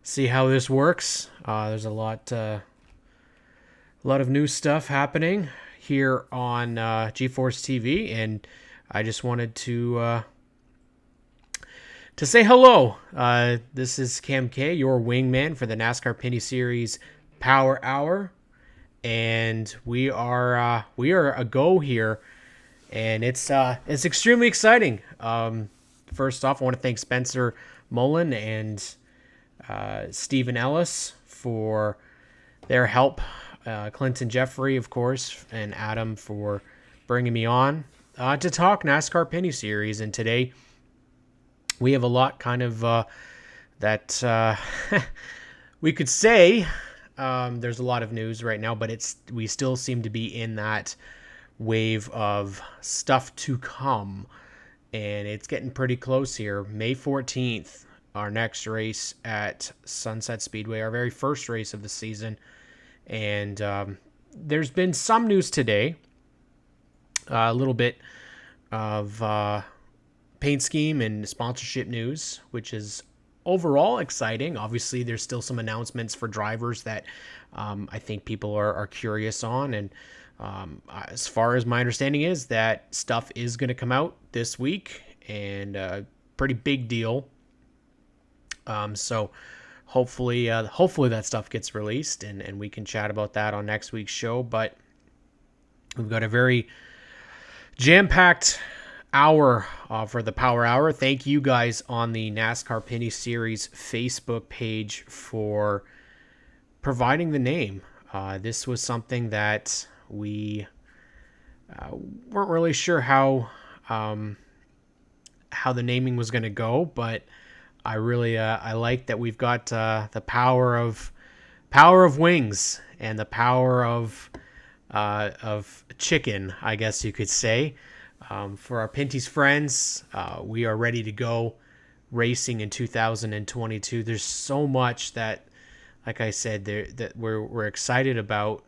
see how this works. There's a lot of new stuff happening here on GeForce TV, and I just wanted to say hello. This is Cam K, your wingman for the NASCAR Pinty Series Power Hour, and we are a go here, and it's extremely exciting. First off, I want to thank Spencer Mullen and Stephen Ellis for their help. Clinton Jeffrey, of course, and Adam for bringing me on to talk NASCAR Pinty Series. And today we have a lot kind of that we could say. There's a lot of news right now, but we still seem to be in that wave of stuff to come. And it's getting pretty close here. May 14th, our next race at Sunset Speedway, our very first race of the season. And there's been some news today, a little bit of paint scheme and sponsorship news, which is overall exciting. Obviously, there's still some announcements for drivers that I think people are curious on. And as far as my understanding is, that stuff is going to come out this week, and a pretty big deal. So hopefully that stuff gets released, and we can chat about that on next week's show. But we've got a very jam-packed hour for the Power Hour. Thank you guys on the NASCAR Pinty Series Facebook page for providing the name. This was something that we weren't really sure how the naming was going to go, but I really I like that we've got the power of wings and the power of chicken, I guess you could say. For our Pinty's friends, we are ready to go racing in 2022. There's so much that, like I said, that we're excited about.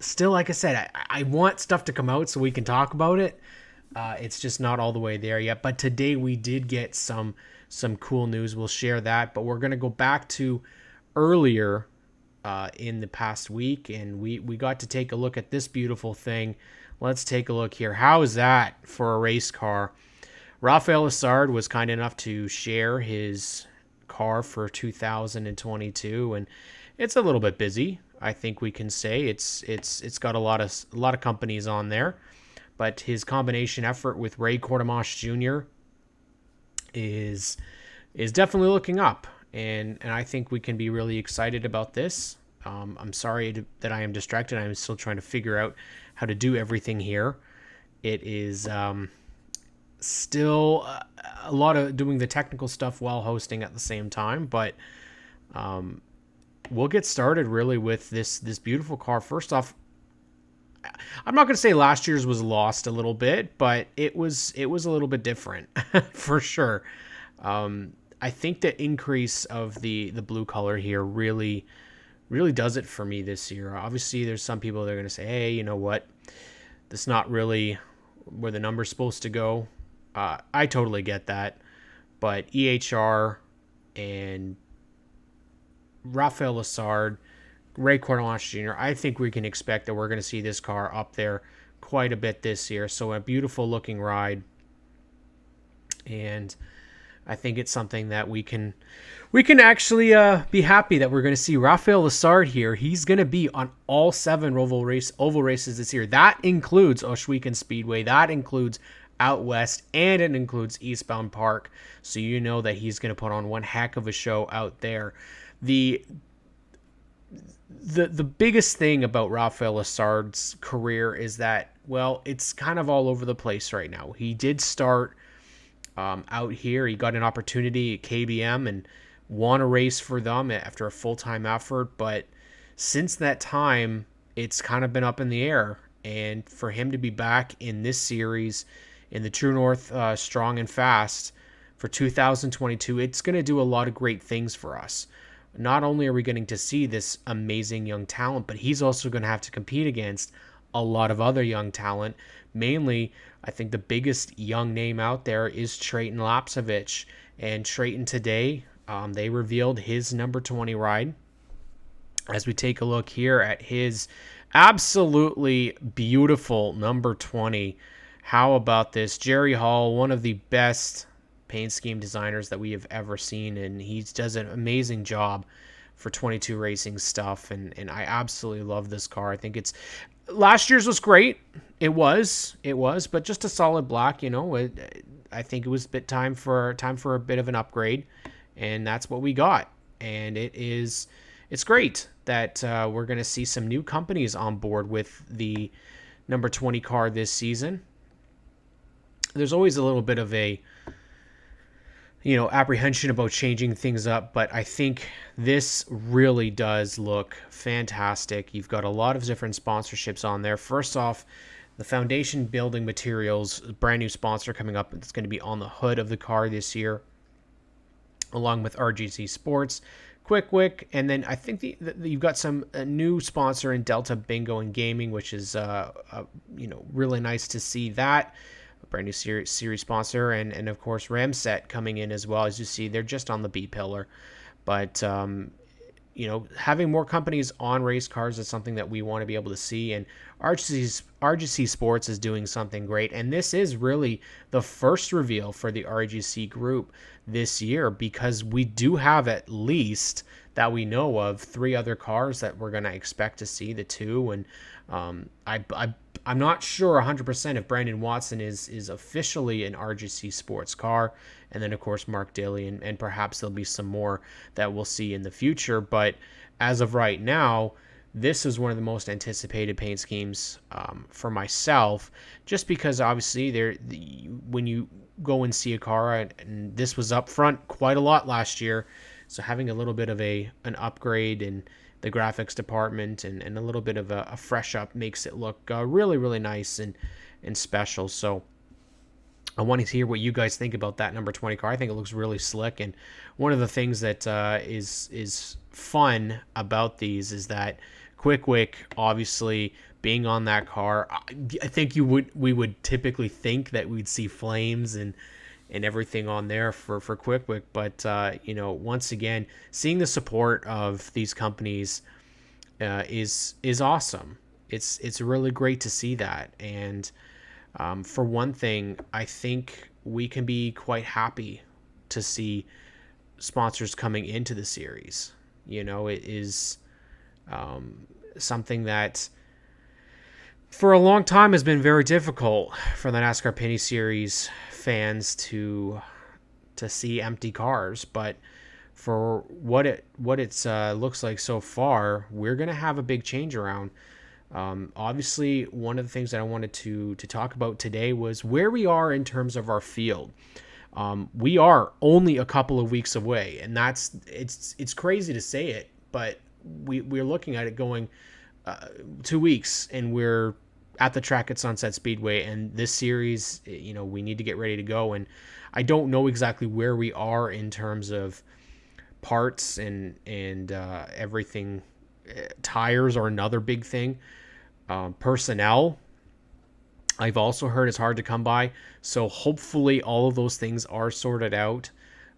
Still, like I said, I want stuff to come out so we can talk about it. It's just not all the way there yet. But today we did get some cool news. We'll share that. But we're going to go back to earlier in the past week, and we got to take a look at this beautiful thing. Let's take a look here. How is that for a race car? Rafael Lessard was kind enough to share his car for 2022, and it's a little bit busy. I think we can say it's got a lot of companies on there, but his combination effort with Ray Quartermash Jr. is definitely looking up, and I think we can be really excited about this. I'm sorry that I am distracted. I'm still trying to figure out how to do everything here. It is still a lot of doing the technical stuff while hosting at the same time, but we'll get started really with this beautiful car. First off, I'm not going to say last year's was lost a little bit, but it was a little bit different for sure. I think the increase of the blue color here really does it for me this year. Obviously, there's some people that are going to say, hey, you know what? That's not really where the number's supposed to go. I totally get that. But EHR and Rafael Lessard, Ray Quartermash Jr., I think we can expect that we're going to see this car up there quite a bit this year. So a beautiful looking ride. And I think it's something that we can actually be happy that we're going to see Rafael Lessard here. He's going to be on all 7 oval races this year. That includes Ohsweken Speedway. That includes Out West, and it includes Eastbound Park. So you know that he's going to put on one heck of a show out there. The biggest thing about Rafael Lessard's career is that, well, it's kind of all over the place right now. He did start out here. He got an opportunity at KBM and won a race for them after a full-time effort, but since that time, it's kind of been up in the air. And for him to be back in this series, in the True North Strong and Fast for 2022, it's going to do a lot of great things for us. Not only are we getting to see this amazing young talent, but he's also going to have to compete against a lot of other young talent. Mainly, I think the biggest young name out there is Trayton Lapsovich. And Trayton today, They revealed his number 20 ride. As we take a look here at his absolutely beautiful number 20. How about this? Jerry Hall, one of the best paint scheme designers that we have ever seen, and he does an amazing job for 22 Racing stuff, and I absolutely love this car. I think it's last year's was great. It was, but just a solid black. I think it was a bit time for a bit of an upgrade, and that's what we got. And it's great that we're going to see some new companies on board with the number 20 car this season. There's always a little bit of a apprehension about changing things up, but I think this really does look fantastic. You've got a lot of different sponsorships on there. First off, the Foundation Building Materials, brand new sponsor coming up. It's going to be on the hood of the car this year, along with RGC Sports, Quick Wick, and then I think you've got a new sponsor in Delta Bingo and Gaming, which is really nice to see that. A brand new series sponsor, and of course Ramset coming in as well. As you see, they're just on the B pillar, but having more companies on race cars is something that we want to be able to see, and RGC Sports is doing something great, and this is really the first reveal for the RGC group this year, because we do have, at least that we know of, 3 other cars that we're going to expect to see, the 2, and I'm not sure 100% if Brandon Watson is officially an RGC Sports car, and then of course Mark Daly, and perhaps there'll be some more that we'll see in the future, but as of right now, this is one of the most anticipated paint schemes for myself, just because obviously when you go and see a car, and this was up front quite a lot last year, so having a little bit of an upgrade in the graphics department and a little bit of a fresh up makes it look really, really nice and special. So I wanted to hear what you guys think about that number 20 car. I think it looks really slick, and one of the things that is fun about these is that Quick Wick, obviously being on that car, I think we would typically think that we'd see flames and everything on there for Quick Wick, but once again, seeing the support of these companies is awesome. It's really great to see that, and for one thing, I think we can be quite happy to see sponsors coming into the series. It is something that for a long time has been very difficult for the NASCAR Pinty Series fans to see empty cars, but for what it looks like so far, we're going to have a big change around. Obviously, one of the things that I wanted to talk about today was where we are in terms of our field. We are only a couple of weeks away, and it's crazy to say it, but we're looking at it going 2 weeks, and we're at the track at Sunset Speedway, and this series, we need to get ready to go. And I don't know exactly where we are in terms of parts and everything. Tires are another big thing. Personnel, I've also heard, is hard to come by. So hopefully all of those things are sorted out.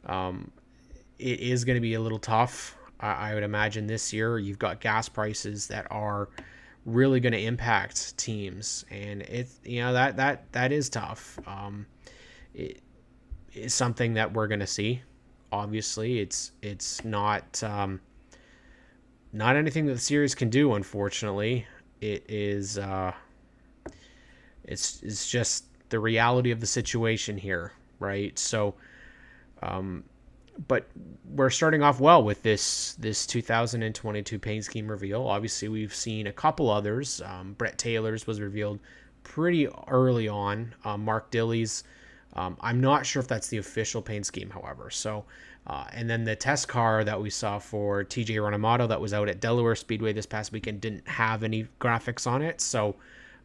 It is going to be a little tough. I would imagine this year you've got gas prices that are really going to impact teams, and that is tough. It is something that we're going to see. Obviously, it's not anything that the series can do. Unfortunately, it is. It's just the reality of the situation here, right? So, but we're starting off well with this 2022 paint scheme reveal. Obviously, we've seen a couple others. Brett Taylor's was revealed pretty early on. Mark Dilley's, I'm not sure if that's the official paint scheme, however. So, and then the test car that we saw for TJ Ranamato that was out at Delaware Speedway this past weekend didn't have any graphics on it. So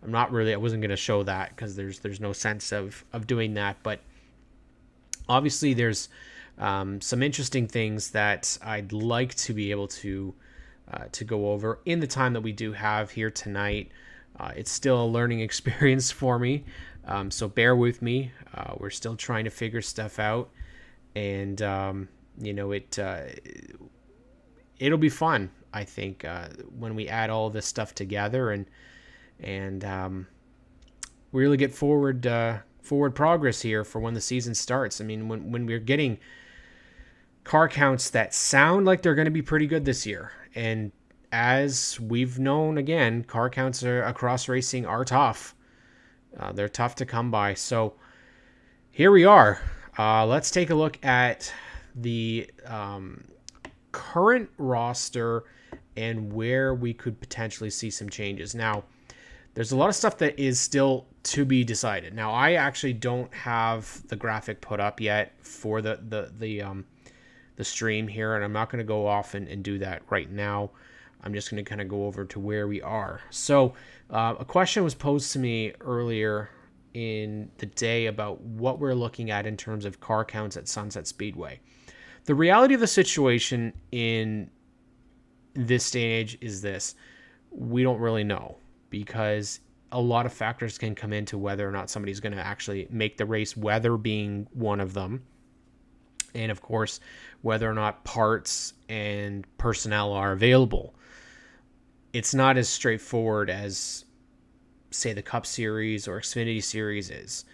I wasn't going to show that because there's no sense of doing that. But obviously there's some interesting things that I'd like to be able to go over in the time that we do have here tonight. It's still a learning experience for me, so bear with me. We're still trying to figure stuff out, and it'll be fun, I think, when we add all this stuff together and we really get forward progress here for when the season starts. I mean, when we're getting car counts that sound like they're going to be pretty good this year, and as we've known, again, car counts across racing are tough. They're tough to come by. So here we are. Let's take a look at the current roster and where we could potentially see some changes. Now, there's a lot of stuff that is still to be decided. Now, I actually don't have the graphic put up yet for the stream here, and I'm not going to go off and do that right now. I'm just going to kind of go over to where we are. So a question was posed to me earlier in the day about what we're looking at in terms of car counts at Sunset Speedway. The reality of the situation in this day and age is this: we don't really know, because a lot of factors can come into whether or not somebody's going to actually make the race, weather being one of them. And of course, whether or not parts and personnel are available. It's not as straightforward as, say, the Cup Series or Xfinity Series is.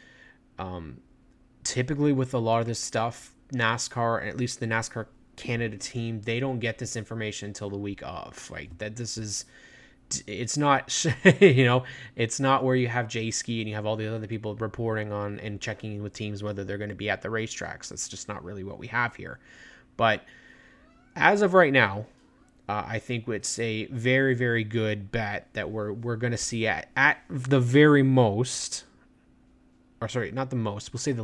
Typically with a lot of this stuff, NASCAR, and at least the NASCAR Canada team, they don't get this information until the week of. Like, that this is... It's not, it's not where you have J-Ski and you have all the other people reporting on and checking in with teams whether they're going to be at the racetracks. That's just not really what we have here. But as of right now, I think it's a very, very good bet that we're going to see at the very most, or sorry, not the most, we'll say the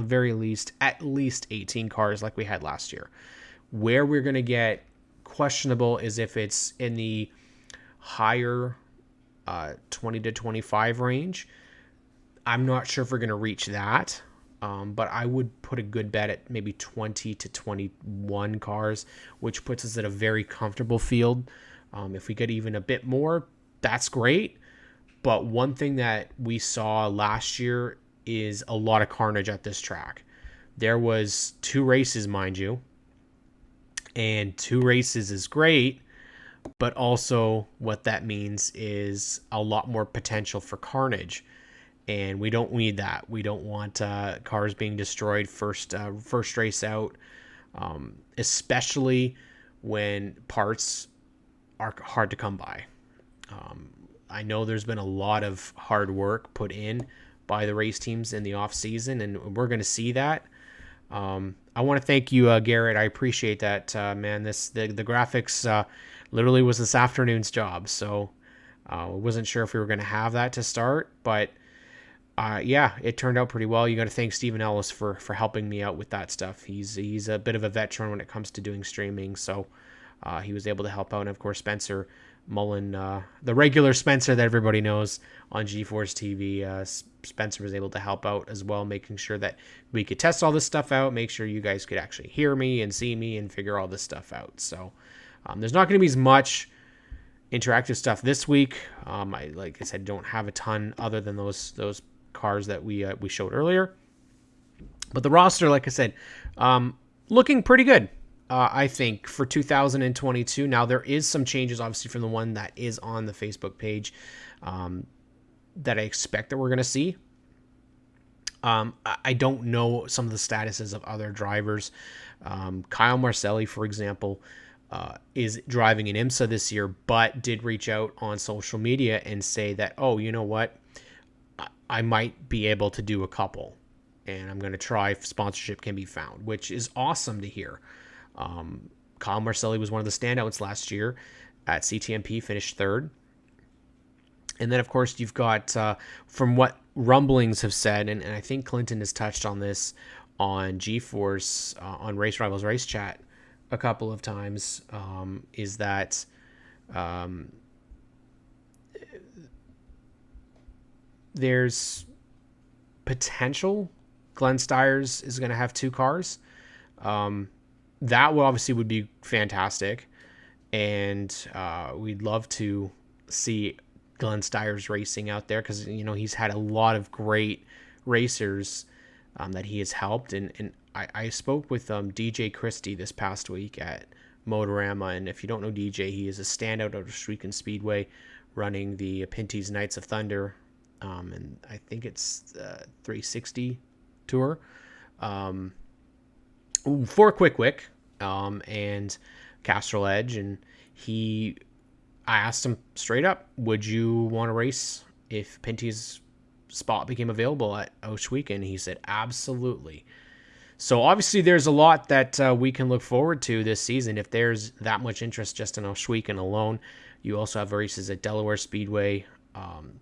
very least, at least 18 cars like we had last year. Where we're going to get questionable is if it's in the higher 20 to 25 range. I'm not sure if we're going to reach that, but I would put a good bet at maybe 20 to 21 cars, which puts us at a very comfortable field. If we get even a bit more, that's great. But one thing that we saw last year is a lot of carnage at this track. There was 2 races, mind you, and 2 races is great. But also what that means is a lot more potential for carnage. And we don't need that. We don't want cars being destroyed first race out, especially when parts are hard to come by. I know there's been a lot of hard work put in by the race teams in the off season, and we're going to see that. I want to thank you, Garrett. I appreciate that, man. The graphics literally was this afternoon's job, so I wasn't sure if we were going to have that to start, but yeah, it turned out pretty well. You got to thank Stephen Ellis for helping me out with that stuff. He's a bit of a veteran when it comes to doing streaming, so he was able to help out. And of course, Spencer Mullen, the regular Spencer that everybody knows on GeForce TV, Spencer was able to help out as well, making sure that we could test all this stuff out, make sure you guys could actually hear me and see me and figure all this stuff out. So there's not going to be as much interactive stuff this week. Like I said, don't have a ton other than those cars that we showed earlier. But the roster, like I said, looking pretty good. I think for 2022. Now there is some changes, obviously, from the one that is on the Facebook page that I expect that we're going to see. I don't know some of the statuses of other drivers. Kyle Marcelli, for example, is driving an IMSA this year, but did reach out on social media and say that, oh, you know what? I might be able to do a couple, and I'm going to try if sponsorship can be found, which is awesome to hear. Kyle Marcelli was one of the standouts last year at CTMP, finished 3rd. And then, of course, you've got, from what rumblings have said, and I think Clinton has touched on this on GeForce, on Race Rivals Race Chat a couple of times, is that there's potential Glenn Stiers is going to have 2 cars. That would be fantastic, and we'd love to see Glenn Stiers racing out there, because he's had a lot of great racers that he has helped, and I spoke with DJ Christie this past week at Motorama, and if you don't know DJ, he is a standout out of Shwekin Speedway, running the Pinty's Knights of Thunder, and I think it's 360 tour, for Quick Wick, and Castrol Edge, and I asked him straight up, would you want to race if Pinty's spot became available at Shwekin? He said, absolutely. So obviously there's a lot that we can look forward to this season if there's that much interest just in Shwekin alone. You also have races at Delaware Speedway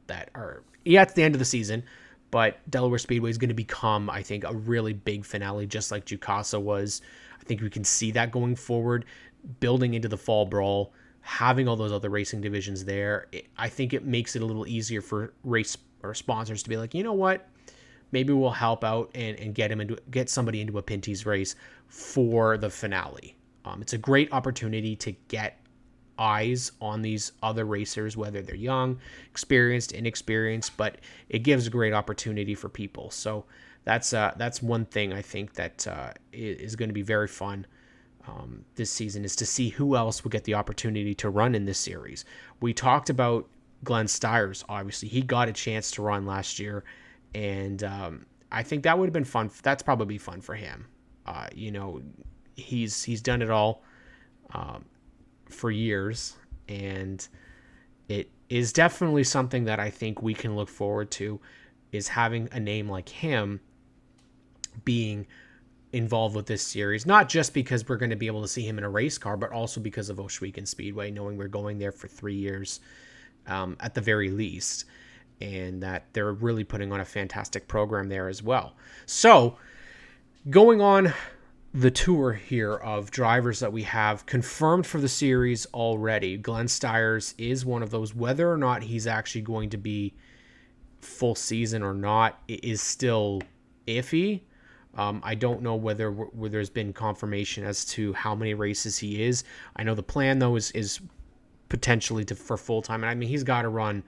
that are at the end of the season, but Delaware Speedway is going to become, I think, a really big finale, just like Jukasa was. I think we can see that going forward, building into the Fall Brawl, having all those other racing divisions there. I think it makes it a little easier for race or sponsors to be like, you know what, maybe we'll help out and get somebody into a Pinty's race for the finale. It's a great opportunity to get eyes on these other racers, whether they're young, experienced, inexperienced, but it gives a great opportunity for people. So that's one thing I think that is going to be very fun this season, is to see who else will get the opportunity to run in this series. We talked about Glenn Stiers. Obviously, he got a chance to run last year, and I think that would have been fun. That's probably fun for him. He's done it all for years, and it is definitely something that I think we can look forward to, is having a name like him being involved with this series, not just because we're going to be able to see him in a race car, but also because of Shwekin Speedway, knowing we're going there for 3 years at the very least, and that they're really putting on a fantastic program there as well. So going on the tour here of drivers that we have confirmed for the series already, Glenn Stiers is one of those. Whether or not he's actually going to be full season or not, it is still iffy. I don't know whether there's been confirmation as to how many races he is. I know the plan, though, is potentially for full-time. And I mean, he's got to run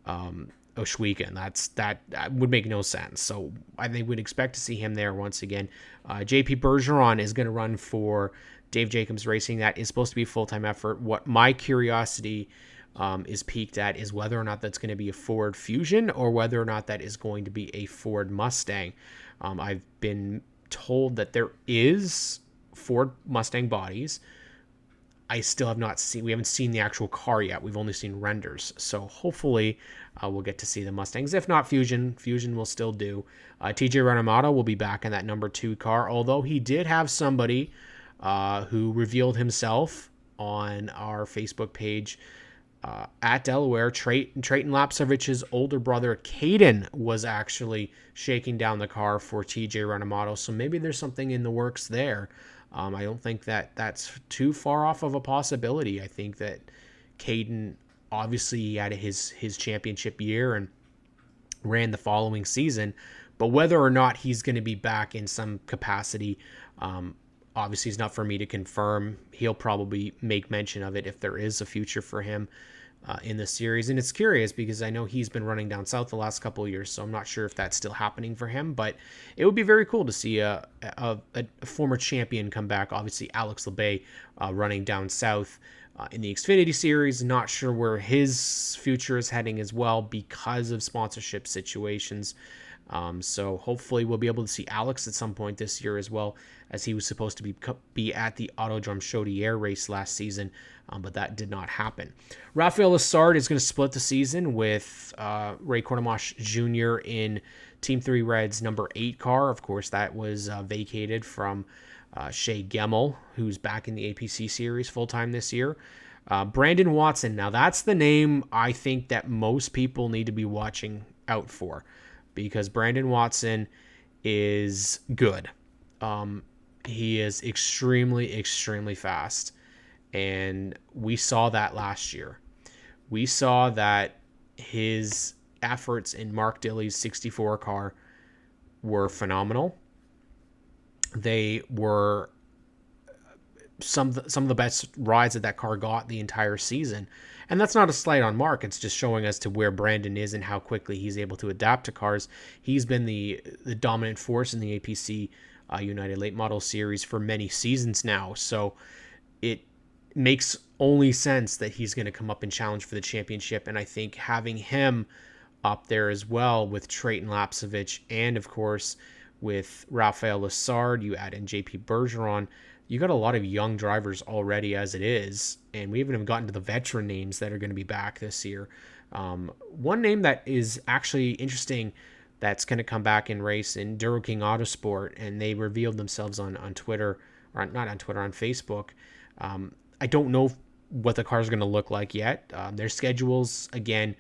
Shwekin. That would make no sense. So I think we'd expect to see him there once again. JP Bergeron is going to run for Dave Jacobs Racing. That is supposed to be a full-time effort. What my curiosity is peaked at is whether or not that's going to be a Ford Fusion or whether or not that is going to be a Ford Mustang. I've been told that there is Ford Mustang bodies. I still have not seen, we haven't seen the actual car yet. We've only seen renders. So hopefully we'll get to see the Mustangs. If not Fusion will still do. TJ Renamato will be back in that number 2 car, although he did have somebody who revealed himself on our Facebook page at Delaware. Trayton Lapcevich's older brother, Caden, was actually shaking down the car for TJ Renamato. So maybe there's something in the works there. I don't think that that's too far off of a possibility. I think that Caden, obviously he had his championship year and ran the following season, but whether or not he's going to be back in some capacity, obviously it's not for me to confirm. He'll probably make mention of it if there is a future for him in the series. And it's curious because I know he's been running down south the last couple of years, so I'm not sure if that's still happening for him, but it would be very cool to see a former champion come back. Obviously Alex LeBay running down south in the Xfinity series. Not sure where his future is heading as well because of sponsorship situations. So hopefully we'll be able to see Alex at some point this year as well, as he was supposed to be at the Autodrome Chaudière race last season, but that did not happen. Rafael Lessard is going to split the season with Ray Cornamash Jr. in Team 3 Red's number 8 car. Of course, that was vacated from Shea Gemmel, who's back in the APC series full-time this year. Brandon Watson, now that's the name I think that most people need to be watching out for, because Brandon Watson is good. He is extremely, extremely fast. And we saw that last year. We saw that his efforts in Mark Dilley's 64 car were phenomenal. They were some of the best rides that car got the entire season. And that's not a slight on Mark. It's just showing us to where Brandon is and how quickly he's able to adapt to cars. He's been the dominant force in the APC United Late Model Series for many seasons now. So it makes only sense that he's going to come up and challenge for the championship. And I think having him up there as well with Trayton Lapsevich and, of course, with Rafael Lessard, you add in JP Bergeron, you got a lot of young drivers already as it is. And we haven't even gotten to the veteran names that are going to be back this year. One name that is actually interesting that's going to come back and race in Duro King Autosport, and they revealed themselves on Twitter, or not on Twitter, on Facebook. I don't know what the car is going to look like yet. Their schedules, again,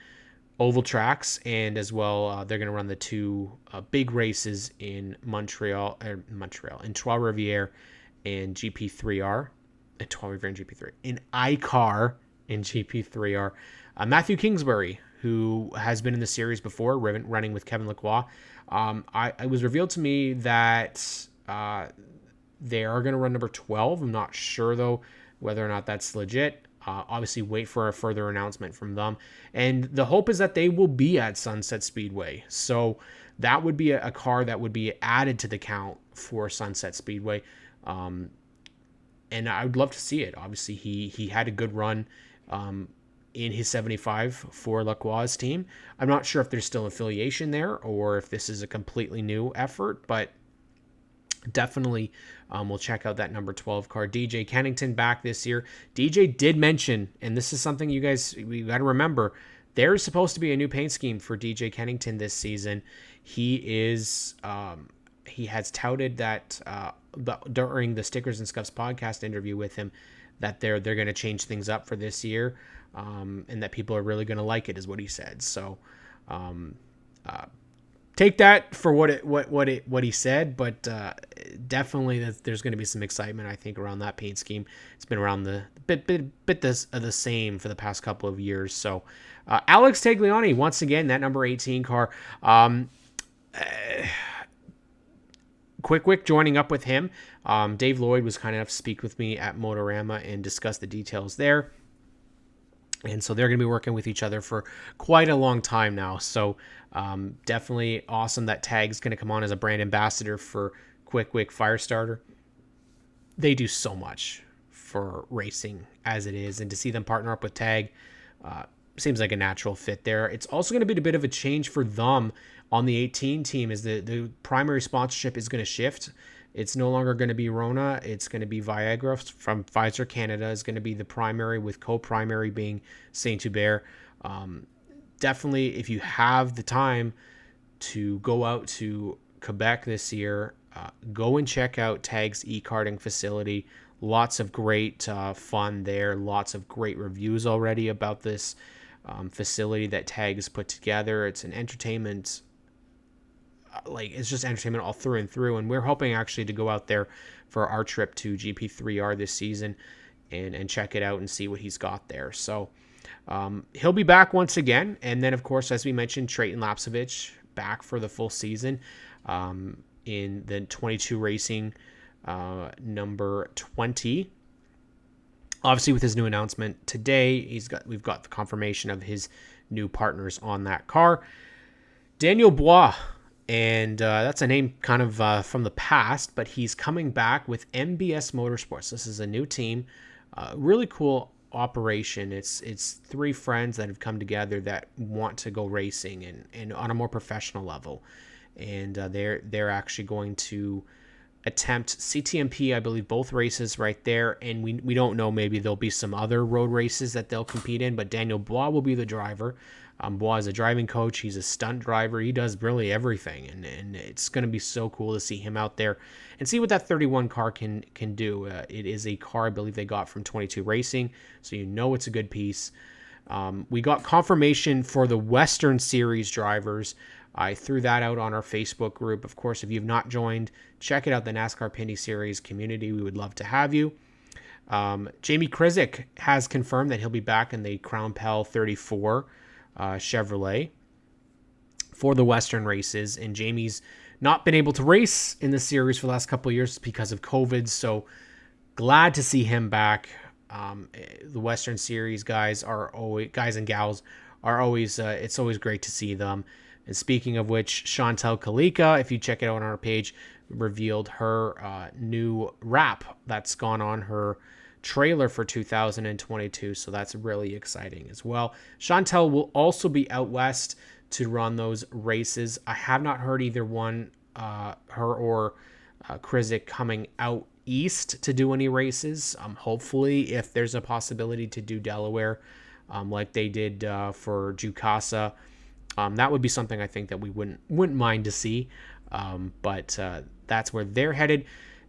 oval tracks, and as well, they're going to run the two big races in in Trois-Rivières and GP3R, and Trois-Rivières and GP3, in iCar and GP3R. Matthew Kingsbury, who has been in the series before, running with Kevin Lacroix. It was revealed to me that they are going to run number 12. I'm not sure, though, whether or not that's legit. Obviously, wait for a further announcement from them. And the hope is that they will be at Sunset Speedway. So that would be a car that would be added to the count for Sunset Speedway. And I would love to see it. Obviously, he had a good run in his 75 for Lacroix's team. I'm not sure if there's still affiliation there or if this is a completely new effort, but definitely we'll check out that number 12 car. DJ Kennington back this year. DJ did mention, and this is something you guys, we got to remember, there is supposed to be a new paint scheme for DJ Kennington this season. He has touted that during the Stickers and Scuffs podcast interview with him, that they're going to change things up for this year, and that people are really going to like it, is what he said. So take that for what he said, but definitely there's going to be some excitement, I think, around that paint scheme. It's been around the the same for the past couple of years. So Alex Tagliani, once again, that number 18 car. Quick joining up with him. Dave Lloyd was kind enough to speak with me at Motorama and discuss the details there. And so they're going to be working with each other for quite a long time now. So definitely awesome that Tag's going to come on as a brand ambassador for Quick Firestarter. They do so much for racing as it is. And to see them partner up with Tag seems like a natural fit there. It's also going to be a bit of a change for them on the 18 team, as the primary sponsorship is going to shift. It's no longer going to be Rona. It's going to be Viagra from Pfizer Canada is going to be the primary, with co-primary being Saint-Hubert. Definitely, if you have the time to go out to Quebec this year, go and check out Tag's e-karting facility. Lots of great fun there. Lots of great reviews already about this facility that Tag has put together. It's an entertainment. It's just entertainment all through and through, and we're hoping actually to go out there for our trip to GP3R this season and check it out and see what he's got there. So he'll be back once again, and then of course, as we mentioned, Trayton Lapsevich back for the full season in the 22 Racing number 20. Obviously, with his new announcement today, we've got the confirmation of his new partners on that car. Daniel Bois. And that's a name kind of from the past, but he's coming back with MBS Motorsports. This is a new team, really cool operation. It's three friends that have come together that want to go racing and on a more professional level, and they're actually going to attempt CTMP, I believe, both races right there. And we don't know, maybe there'll be some other road races that they'll compete in, but Daniel Bois will be the driver. Bois is a driving coach. He's a stunt driver. He does really everything, and it's going to be so cool to see him out there and see what that 31 car can do. It is a car I believe they got from 22 Racing, so you know it's a good piece. We got confirmation for the Western Series drivers. I threw that out on our Facebook group. Of course, if you've not joined, check it out, the NASCAR Pinty Series community. We would love to have you. Jamie Krizik has confirmed that he'll be back in the Crown Pell 34 Chevrolet for the Western races, and Jamie's not been able to race in the series for the last couple of years because of COVID, so glad to see him back. The Western Series guys and gals are always it's always great to see them. And speaking of which, Chantel Kalika, if you check it out on our page, revealed her new wrap that's gone on her trailer for 2022. So that's really exciting as well. Chantel will also be out west to run those races. I have not heard either one, her or Krizik, coming out east to do any races. Hopefully, if there's a possibility to do Delaware, like they did for Jukasa, that would be something I think that we wouldn't mind to see. But that's where they're headed.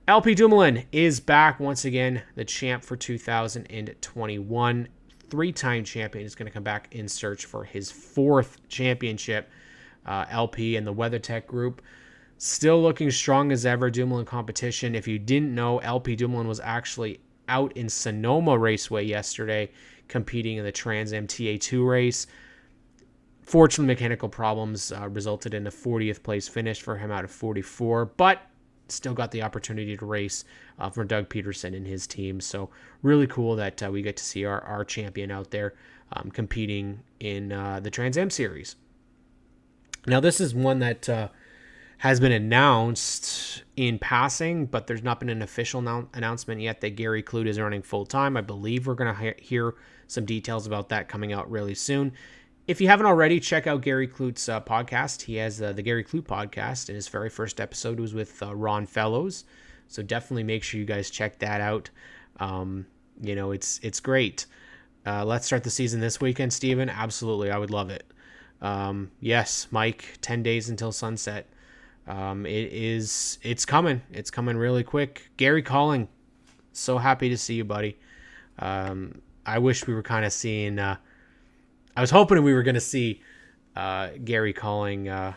LP Dumoulin is back once again, the champ for 2021. Three-time champion is going to come back in search for his fourth championship. LP and the WeatherTech Group still looking strong as ever. Dumoulin competition. If you didn't know, LP Dumoulin was actually out in Sonoma Raceway yesterday competing in the Trans Am TA2 race. Fortunately, mechanical problems resulted in a 40th place finish for him out of 44, but still got the opportunity to race for Doug Peterson and his team. So really cool that we get to see our champion out there competing in the Trans Am Series. Now, this is one that has been announced in passing, but there's not been an official announcement yet that Gary Clute is running full-time. I believe we're going to hear some details about that coming out really soon. If you haven't already, check out Gary Clute's podcast. He has the Gary Clute podcast, and his very first episode was with Ron Fellows. So definitely make sure you guys check that out. It's great. Let's start the season this weekend, Steven. Absolutely, I would love it. Yes, Mike, 10 days until sunset. It's coming. It's coming really quick. Gary Calling, so happy to see you, buddy. I wish we were kind of seeing... I was hoping we were going to see Gary Calling at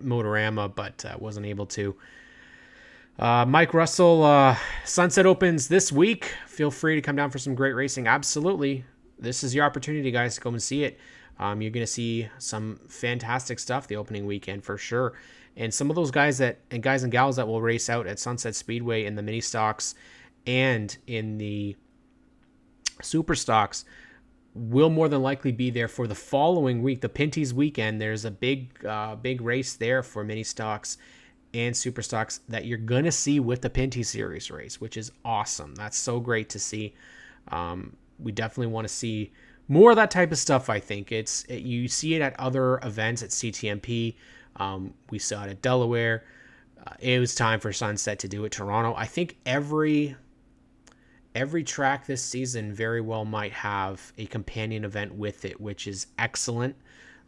Motorama, but wasn't able to. Mike Russell, Sunset opens this week. Feel free to come down for some great racing. Absolutely. This is your opportunity, guys, to come and see it. You're going to see some fantastic stuff the opening weekend for sure. And some of those guys and gals that will race out at Sunset Speedway in the mini stocks and in the super stocks will more than likely be there for the following week, the Pinty's weekend. There's a big race there for mini stocks and super stocks that you're going to see with the Pinty Series race, which is awesome. That's so great to see. We definitely want to see more of that type of stuff. I think you see it at other events at CTMP. We saw it at Delaware. It was time for Sunset to do it. Toronto. I think every track this season very well might have a companion event with it, which is excellent.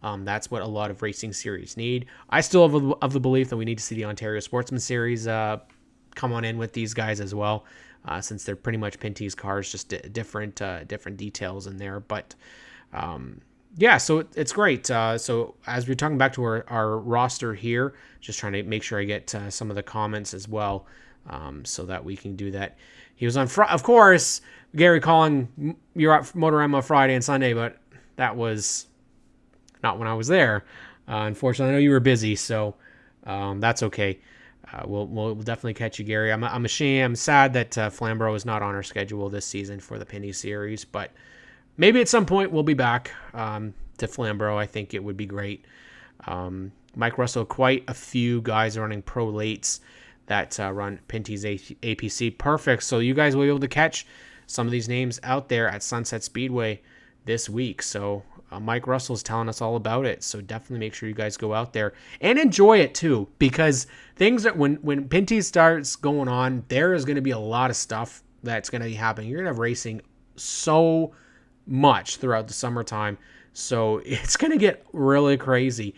That's what a lot of racing series need. I still have of the belief that we need to see the Ontario Sportsman Series come on in with these guys as well, since they're pretty much Pinty's cars, just different details in there. But so it's great. So as we're talking back to our roster here, just trying to make sure I get some of the comments as well, so that we can do that. He was on of course, Gary Calling, you're at Motorama Friday and Sunday, but that was not when I was there. Unfortunately, I know you were busy, so that's okay. We'll definitely catch you, Gary. I'm ashamed. I'm sad that Flamborough is not on our schedule this season for the Pinty Series, but maybe at some point we'll be back to Flamborough. I think it would be great. Mike Russell, quite a few guys running pro lates that run Pinty's APC. Perfect. So you guys will be able to catch some of these names out there at Sunset Speedway this week. So Mike Russell's telling us all about it. So definitely make sure you guys go out there and enjoy it too, because things that when Pinty starts going on, there is going to be a lot of stuff that's going to be happening. You're going to have racing so much throughout the summertime. So it's going to get really crazy.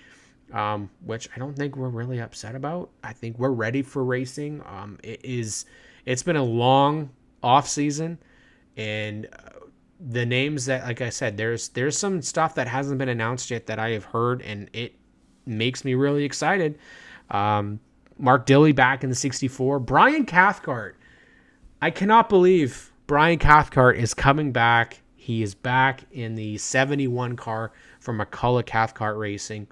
Which I don't think we're really upset about. I think we're ready for racing. It's been a long off season, and the names that, like I said, there's some stuff that hasn't been announced yet that I have heard, and it makes me really excited. Mark Dilley back in the 64. Brian Cathcart. I cannot believe Brian Cathcart is coming back. He is back in the 71 car from McCullough Cathcart Racing.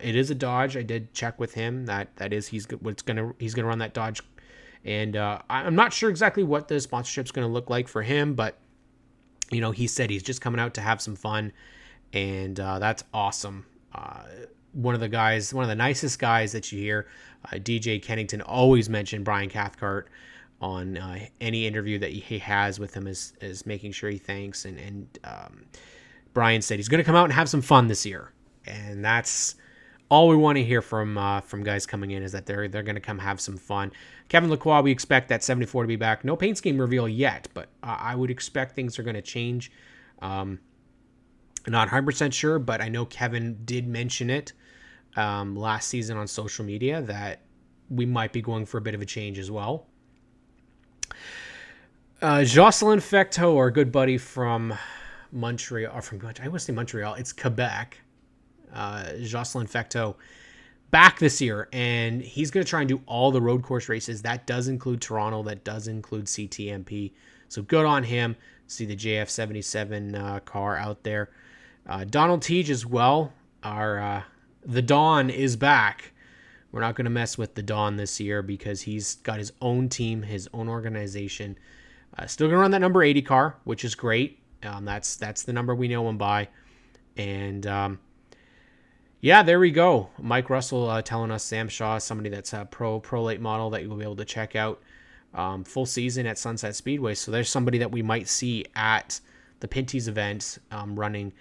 It is a Dodge. I did check with him. That is he's gonna run that Dodge, and I'm not sure exactly what the sponsorship's gonna look like for him, but He said he's just coming out to have some fun, and that's awesome. One of the nicest guys that you hear. DJ Kennington always mentioned Brian Cathcart on any interview that he has with him, is making sure he thanks. And Brian said he's going to come out and have some fun this year, and that's all we want to hear from guys coming in, is that they're going to come have some fun. Kevin Lacroix, we expect that 74 to be back. No paint scheme reveal yet, but I would expect things are going to change. Not 100% sure, but I know Kevin did mention it last season on social media that we might be going for a bit of a change as well. Jocelyn Fecteau, our good buddy from Montreal, I want to say Montreal, it's Quebec. Jocelyn Fecteau back this year, and he's going to try and do all the road course races. That does include Toronto, that does include CTMP, so good on him. See the JF77 car out there. Donald Teague as well. The Don is back. We're not going to mess with the Don this year because he's got his own team, his own organization. Still going to run that number 80 car, which is great. That's the number we know him by. And yeah, there we go. Mike Russell telling us Sam Shaw is somebody that's a pro late model that you'll be able to check out full season at Sunset Speedway. So there's somebody that we might see at the Pinty's event running.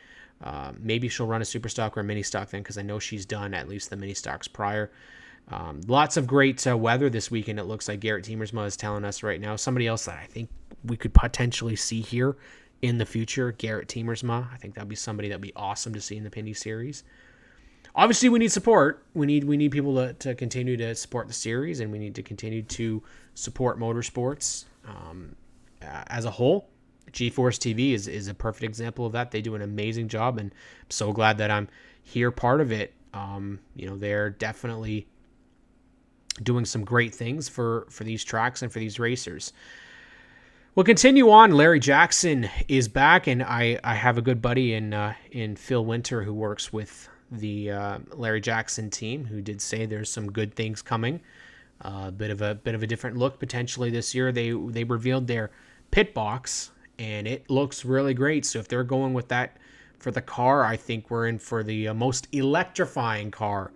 Maybe she'll run a super stock or a mini stock then, because I know she's done at least the mini stocks prior. Lots of great weather this weekend. It looks like Garrett Temersma is telling us right now. Somebody else that I think we could potentially see here in the future, Garrett Temersma. I think that'd be somebody that'd be awesome to see in the Pinty series. Obviously, we need support. We need people to continue to support the series, and we need to continue to support motorsports as a whole. GeForce TV is a perfect example of that. They do an amazing job, and I'm so glad that I'm here, part of it. They're definitely doing some great things for these tracks and for these racers. We'll continue on. Larry Jackson is back, and I have a good buddy in Phil Winter who works with the Larry Jackson team, who did say there's some good things coming. A bit of a different look potentially this year. They revealed their pit box, and it looks really great. So if they're going with that for the car, I think we're in for the most electrifying car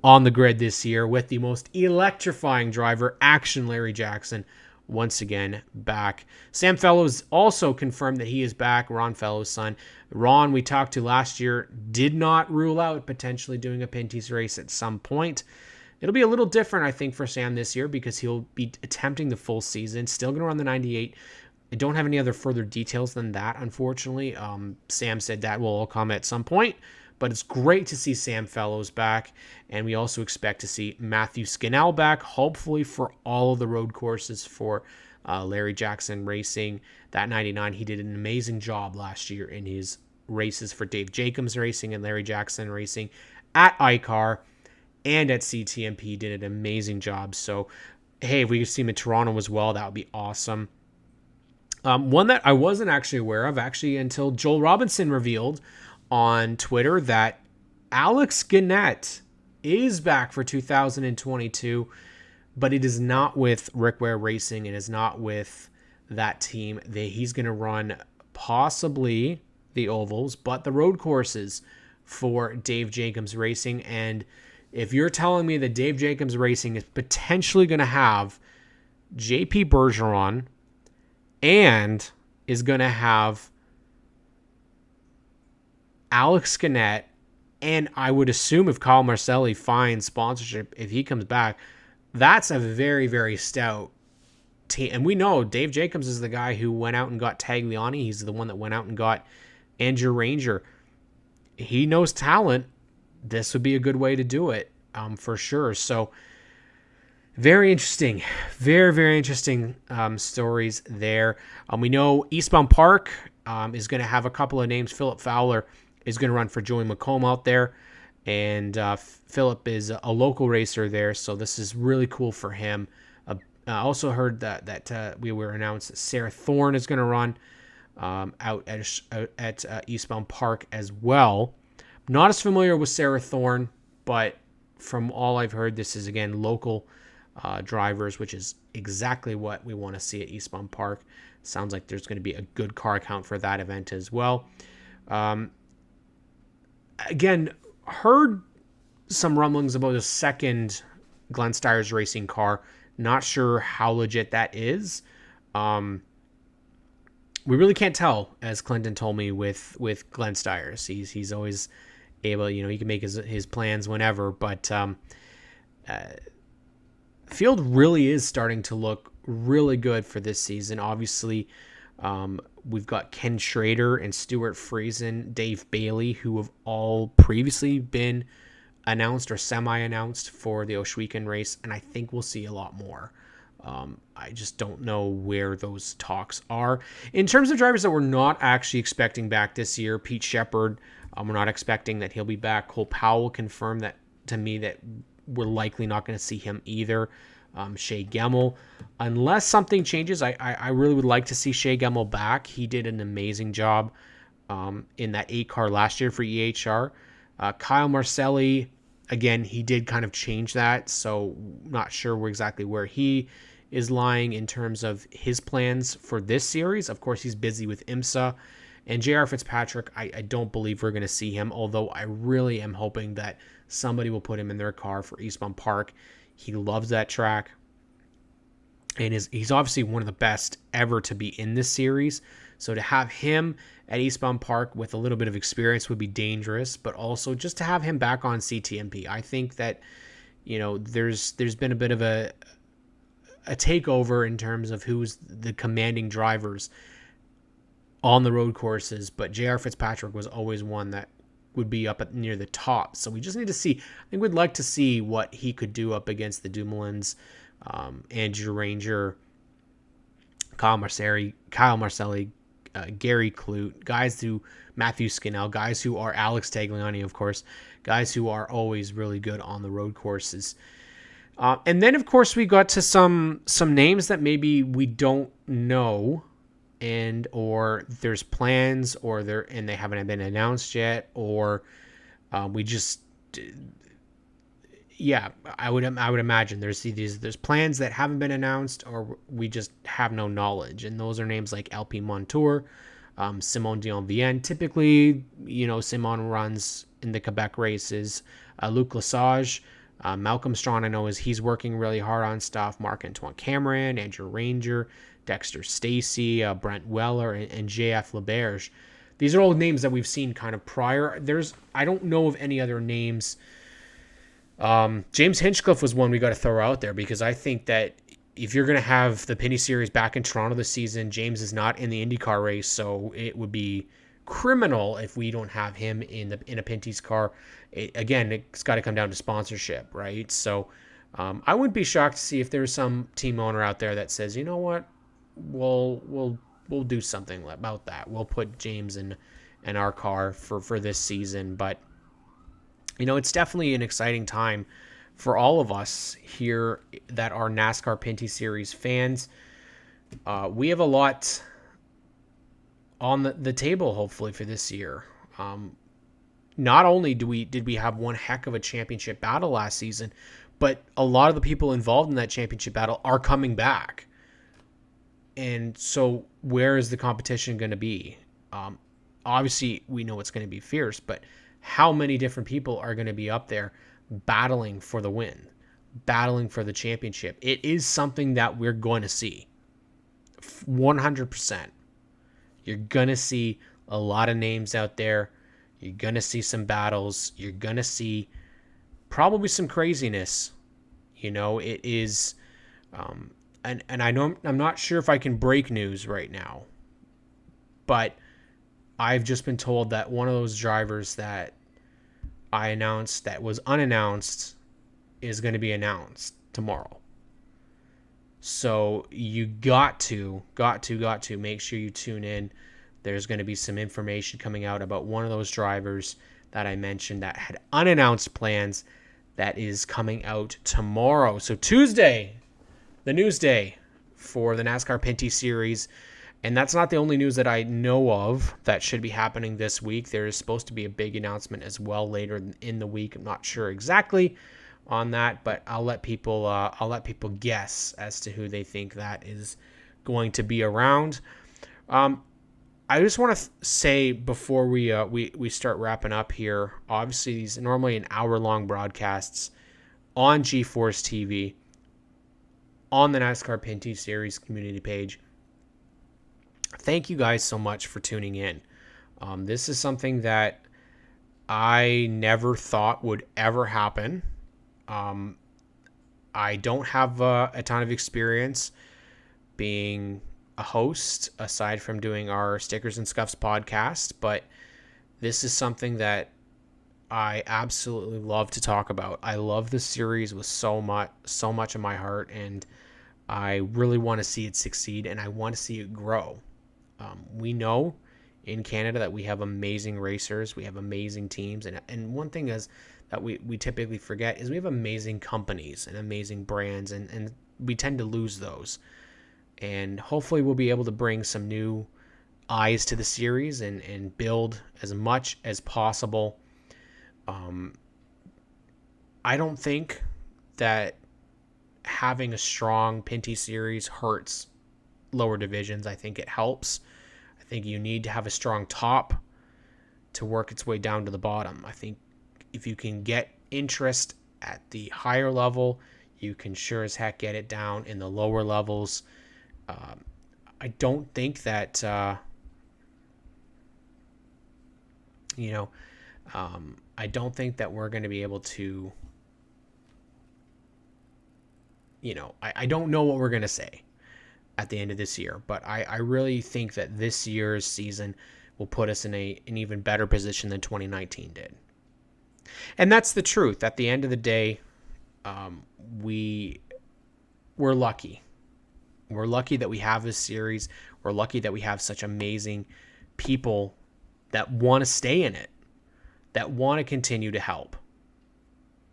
on the grid this year, with the most electrifying driver, Action Larry Jackson, once again back. Sam Fellows also confirmed that he is back. Ron Fellows' son. Ron, we talked to last year, did not rule out potentially doing a Pinty's race at some point. It'll be a little different, I think, for Sam this year, because he'll be attempting the full season. Still going to run the 98. I don't have any other further details than that, unfortunately. Sam said that will all come at some point, but it's great to see Sam Fellows back, and we also expect to see Matthew Scannell back, hopefully for all of the road courses for Larry Jackson Racing. That 99, he did an amazing job last year in his races for Dave Jacobs Racing and Larry Jackson Racing at iCar and at CTMP. He did an amazing job. So, hey, if we could see him in Toronto as well, that would be awesome. One that I wasn't actually aware of, until Joel Robinson revealed on Twitter that Alex Gannett is back for 2022, but it is not with Rick Ware Racing. It is not with that team. He's going to run possibly the ovals, but the road courses for Dave Jacobs Racing. And if you're telling me that Dave Jacobs Racing is potentially going to have JP Bergeron and is going to have Alex Gannett, and I would assume if Kyle Marcelli finds sponsorship, if he comes back, that's a very, very stout team. And we know Dave Jacobs is the guy who went out and got Tagliani. He's the one that went out and got Andrew Ranger. He knows talent. This would be a good way to do it, for sure. So very interesting. Very, very interesting stories there. We know Eastbound Park is going to have a couple of names. Philip Fowler is going to run for Joey McComb out there. And Philip is a local racer there, so this is really cool for him. I also heard that we were announced that Sarah Thorne is going to run out at Eastbound Park as well. Not as familiar with Sarah Thorne, but from all I've heard, this is, again, local drivers, which is exactly what we want to see at Eastbound Park. Sounds like there's going to be a good car count for that event as well. Again, heard some rumblings about a second Glenn Stires racing car. Not sure how legit that is. We really can't tell, as Clinton told me with Glenn Stires. He's always able, he can make his plans whenever, but field really is starting to look really good for this season. Obviously, we've got Ken Schrader and Stuart Friesen, Dave Bailey, who have all previously been announced or semi-announced for the Ohsweken race, and I think we'll see a lot more. I just don't know where those talks are. In terms of drivers that we're not actually expecting back this year, Pete Shepard, we're not expecting that he'll be back. Cole Powell confirmed that to me that we're likely not going to see him either. Shea Gemmel, unless something changes, I really would like to see Shea Gemmel back. He did an amazing job in that 8 car last year for EHR. Kyle Marcelli, again, he did kind of change that, so not sure exactly where he is lying in terms of his plans for this series. Of course, he's busy with IMSA. And J.R. Fitzpatrick, I don't believe we're going to see him, although I really am hoping that somebody will put him in their car for Eastbound Park. He loves that track, and he's obviously one of the best ever to be in this series. So to have him at Eastbound Park with a little bit of experience would be dangerous, but also just to have him back on CTMP. I think that, there's been a bit of a takeover in terms of who's the commanding drivers on the road courses, but J.R. Fitzpatrick was always one that would be up at near the top. So we just need to see. I think we'd like to see what he could do up against the Dumoulins, Andrew Ranger, Kyle Marcelli, Gary Clute, Matthew Scannell, guys who are Alex Tagliani, of course, guys who are always really good on the road courses. And then, of course, we got to some names that maybe we don't know, or there's plans, and they haven't been announced yet, or we just, I would imagine there's plans that haven't been announced, or we just have no knowledge, and those are names like LP Montour, Simon Dion-Vienne. Typically, Simon runs in the Quebec races. Luc Lesage. Malcolm Strawn, I know, he's working really hard on stuff. Marc-Antoine Cameron, Andrew Ranger, Dexter Stacy, Brent Weller, and JF LeBerge. These are all names that we've seen kind of prior. I don't know of any other names. James Hinchcliffe was one we got to throw out there, because I think that if you're going to have the Pinty Series back in Toronto this season, James is not in the IndyCar race, so it would be criminal if we don't have him in a Pinty's car. It's got to come down to sponsorship, right? So I wouldn't be shocked to see if there's some team owner out there that says, you know what, we'll do something about that. We'll put James in our car for this season. But it's definitely an exciting time for all of us here that are NASCAR Pinty Series fans. We have a lot on the table, hopefully, for this year. Not only did we have one heck of a championship battle last season, but a lot of the people involved in that championship battle are coming back. And so where is the competition going to be? Obviously, we know it's going to be fierce, but how many different people are going to be up there battling for the win, battling for the championship? It is something that we're going to see. 100%. You're going to see a lot of names out there. You're going to see some battles. You're going to see probably some craziness. It is, and I know I'm not sure if I can break news right now, but I've just been told that one of those drivers that I announced that was unannounced is going to be announced tomorrow. So you got to make sure you tune in. There's going to be some information coming out about one of those drivers that I mentioned that had unannounced plans that is coming out tomorrow. So Tuesday, the news day for the NASCAR Pinty Series. And that's not the only news that I know of that should be happening this week. There is supposed to be a big announcement as well later in the week. I'm not sure exactly on that, but I'll let people guess as to who they think that is going to be around. I just want to say before we start wrapping up here, obviously these are normally an hour-long broadcasts on GeForce TV, on the NASCAR Pinty Series community page. Thank you guys so much for tuning in. This is something that I never thought would ever happen. I don't have a ton of experience being a host aside from doing our Stickers and Scuffs podcast, but this is something that I absolutely love to talk about. I love this series with so much in my heart, and I really want to see it succeed, and I want to see it grow. We know in Canada that we have amazing racers, we have amazing teams, and one thing is that we typically forget is we have amazing companies and amazing brands, and we tend to lose those. And hopefully we'll be able to bring some new eyes to the series and build as much as possible. I don't think that having a strong Pinty series hurts lower divisions. I think it helps. I think you need to have a strong top to work its way down to the bottom. I think if you can get interest at the higher level, you can sure as heck get it down in the lower levels. I don't think that, I don't think that we're going to be able to, I don't know what we're going to say at the end of this year, but I really think that this year's season will put us in an even better position than 2019 did. And that's the truth. At the end of the day, we're lucky. We're lucky that we have this series. We're lucky that we have such amazing people that want to stay in it, that want to continue to help.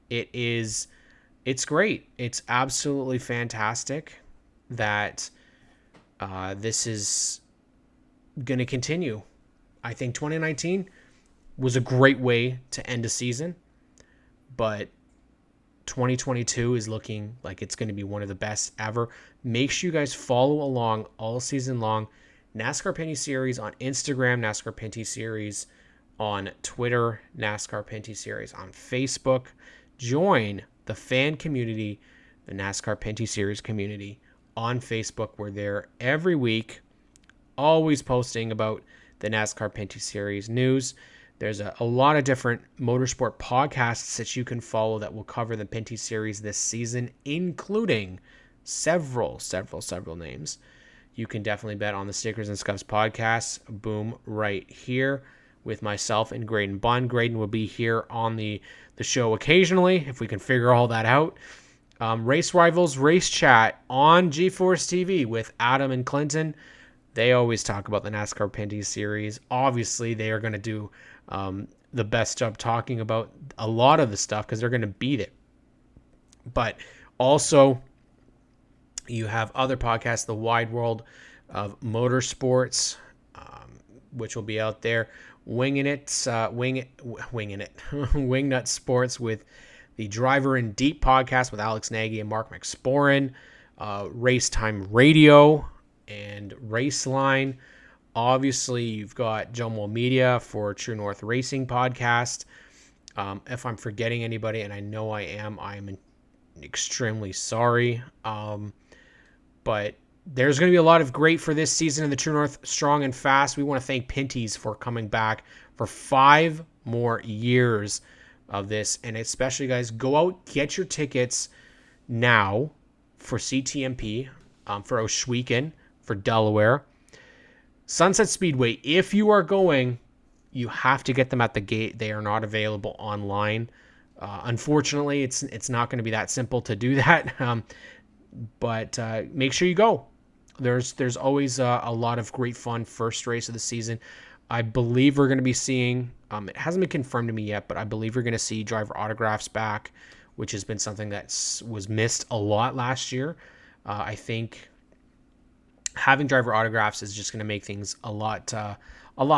It's great. It's absolutely fantastic that this is going to continue. I think 2019 was a great way to end a season, but 2022 is looking like it's going to be one of the best ever. Make sure you guys follow along all season long. NASCAR Pinty Series on Instagram, NASCAR Pinty Series on Twitter, NASCAR Pinty Series on Facebook. Join the fan community, the NASCAR Pinty Series community on Facebook. We're there every week, always posting about the NASCAR Pinty Series news. There's a lot of different motorsport podcasts that you can follow that will cover the Pinty Series this season, including several names. You can definitely bet on the Stickers and Scuffs podcast. Boom, right here with myself and Graydon Bunn. Graydon will be here on the show occasionally if we can figure all that out. Race Rivals Race Chat on GeForce TV with Adam and Clinton. They always talk about the NASCAR Pinty Series. Obviously, they are going to do the best job talking about a lot of the stuff because they're going to beat it. But also, you have other podcasts, The Wide World of Motorsports, which will be out there. Wingnut Sports with the Driver in Deep podcast with Alex Nagy and Mark McSporran. Race Time Radio and Raceline. Obviously, you've got Jomo Media for True North Racing podcast. If I'm forgetting anybody, and I know I am extremely sorry. But there's going to be a lot of great for this season in the True North Strong and Fast. We want to thank Pinty's for coming back for 5 more years of this. And especially, guys, go out, get your tickets now for CTMP, for Oshweekon, for Delaware. Sunset Speedway, if you are going, you have to get them at the gate. They are not available online. Unfortunately, it's not going to be that simple to do that. But make sure you go. There's always a lot of great fun first race of the season. I believe we're going to be seeing, it hasn't been confirmed to me yet, but I believe we're going to see driver autographs back, which has been something that was missed a lot last year. I think having driver autographs is just going to make things a lot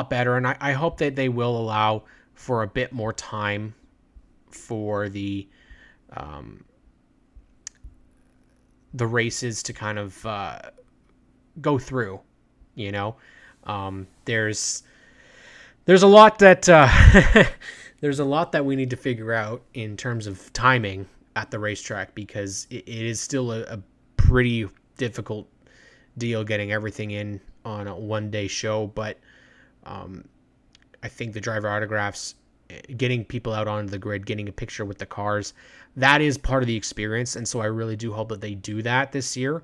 better, and I hope that they will allow for a bit more time for the races to kind of go through. There's a lot that there's a lot that we need to figure out in terms of timing at the racetrack, because it is still a pretty difficult deal getting everything in on a one-day show. But I think the driver autographs, getting people out onto the grid, getting a picture with the cars, that is part of the experience. And so I really do hope that they do that this year.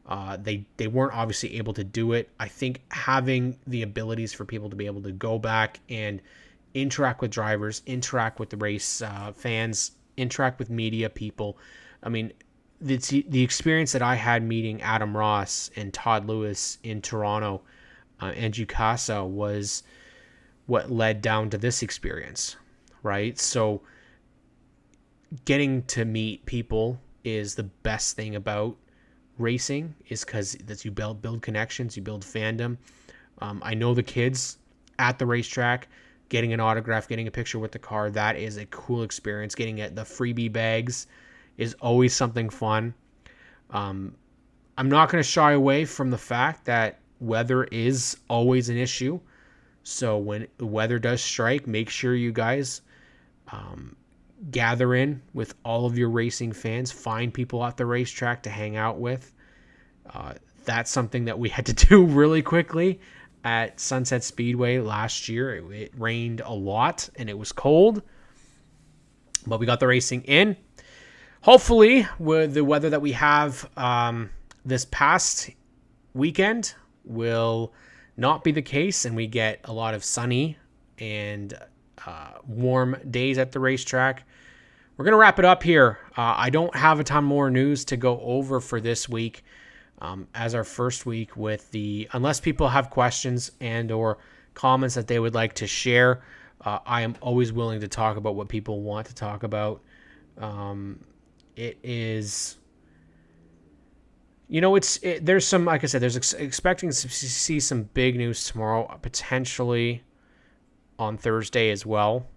They weren't obviously able to do it. I think having the abilities for people to be able to go back and interact with drivers, interact with the race fans, interact with media people. I mean, the experience that I had meeting Adam Ross and Todd Lewis in Toronto, and Casa, was what led down to this experience, right? So getting to meet people is the best thing about racing, is because you build connections, you build fandom. I know the kids at the racetrack, getting an autograph, getting a picture with the car, that is a cool experience. Getting the freebie bags is always something fun. I'm not going to shy away from the fact that weather is always an issue. So when the weather does strike, make sure you guys gather in with all of your racing fans. Find people at the racetrack to hang out with. That's something that we had to do really quickly at Sunset Speedway last year. It rained a lot and it was cold, but we got the racing in. Hopefully, with the weather that we have this past weekend will not be the case, and we get a lot of sunny and warm days at the racetrack. We're going to wrap it up here. I don't have a ton more news to go over for this week as our first week with unless people have questions and or comments that they would like to share. I am always willing to talk about what people want to talk about. It is, there's some, like I said, there's expecting to see some big news tomorrow, potentially on Thursday as well.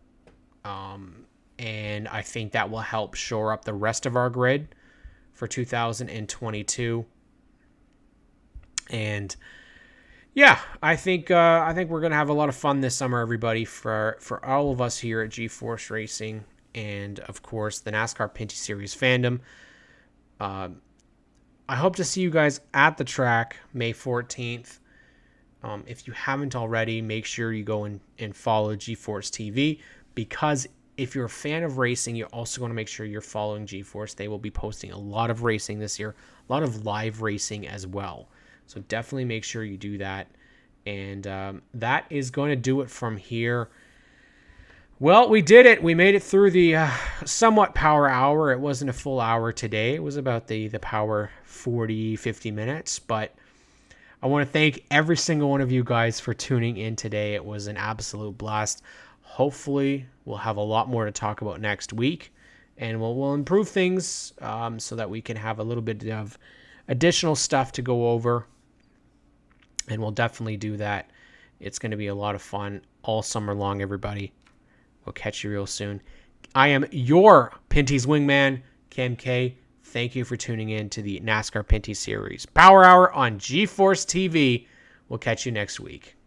And I think that will help shore up the rest of our grid for 2022. And yeah, I think we're gonna have a lot of fun this summer, everybody, for all of us here at G-Force Racing, and of course the NASCAR Pinty Series fandom. I hope to see you guys at the track May 14th. If you haven't already, make sure you go and follow G-Force TV, because if you're a fan of racing, you're also going to make sure you're following G-Force. They will be posting a lot of racing this year, a lot of live racing as well. So definitely make sure you do that. And that is going to do it from here. Well, we did it. We made it through the somewhat power hour. It wasn't a full hour today. It was about the power 40, 50 minutes. But I want to thank every single one of you guys for tuning in today. It was an absolute blast. Hopefully, we'll have a lot more to talk about next week. And we'll improve things so that we can have a little bit of additional stuff to go over. And we'll definitely do that. It's going to be a lot of fun all summer long, everybody. We'll catch you real soon. I am your Pinty's wingman, Cam K. Thank you for tuning in to the NASCAR Pinty Series Power Hour on G-Force TV. We'll catch you next week.